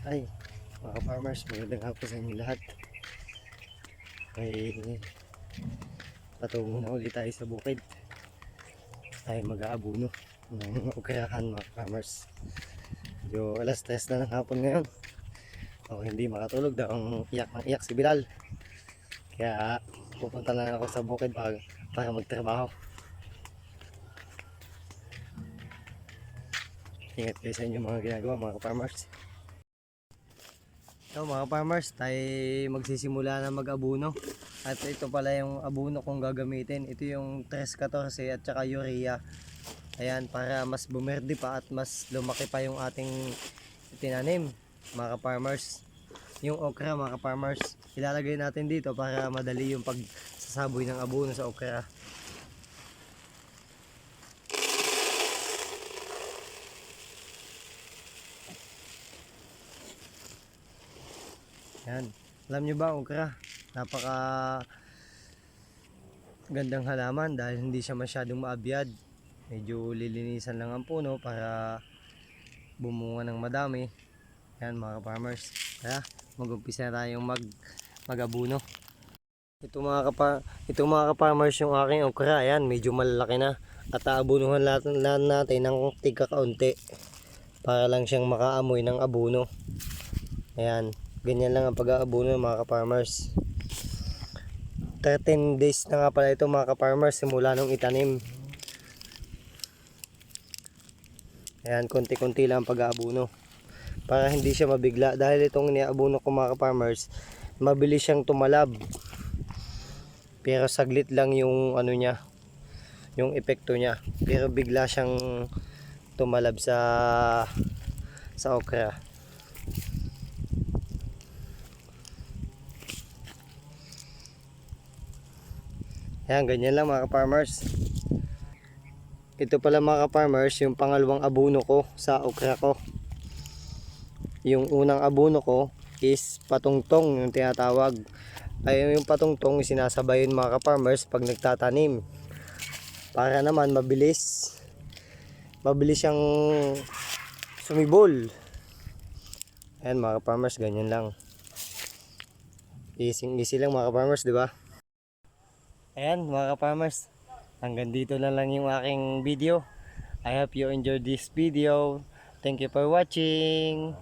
Hi mga farmers, magandang hapon sa inyo lahat. Ay, patungo na ulit tayo sa bukid. Tayo mag-aabuno ng ukrahan mga farmers. Yo, alas 3 na ng hapon ngayon. O, hindi makatulog daw ang iyak ng iyak si Bilal. Kaya pupunta lang ako sa bukid para magtrabaho. Ingat kayo sa inyo mga ginagawa mga farmers. So mga farmers, tayo magsisimula na mag-abuno. At ito pala yung abuno kong gagamitin. Ito yung 314 at saka urea. Ayan, para mas bumerde pa at mas lumaki pa yung ating tinanim mga farmers. Yung okra mga farmers, ilalagay natin dito para madali yung pagsasaboy ng abuno sa okra. Yan. Alam nyo ba, okra, napaka gandang halaman dahil hindi siya masyadong maabyad. Medyo lilinisan lang ang puno para bumunga ng madami. Yan mga farmers. Kaya mag-umpisa na tayong mag-abuno. Ito mga farmers yung aking okra. Ayan, medyo malalaki na. At aabunuhan natin ng tigka kaunti para lang siyang makaamoy ng abuno. Ayan. Ganyan lang ang pag-aabuno mga ka-farmers. 13 days na nga pala ito mga ka-farmers simula nung itanim. Ayan, konti-konti lang ang pag-aabuno para hindi siya mabigla. Dahil itong iniaabuno ko mga ka-farmers, mabilis siyang tumalab. Pero saglit lang yung ano niya, yung epekto niya. Pero bigla siyang tumalab sa okra. Ayan, ganyan lang mga ka-farmers. Ito pala mga ka-farmers, yung pangalawang abuno ko sa okra ko. Yung unang abuno ko is patungtong yung tinatawag. Ay yung patungtong sinasabayin mga ka-farmers pag nagtatanim. Para naman mabilis siyang sumibol. Ayan mga ka-farmers, ganyan lang. Easy lang mga ka-farmers, di ba? Ayan mga ka-farmers, hanggang dito na lang yung aking video. I hope you enjoyed this video. Thank you for watching.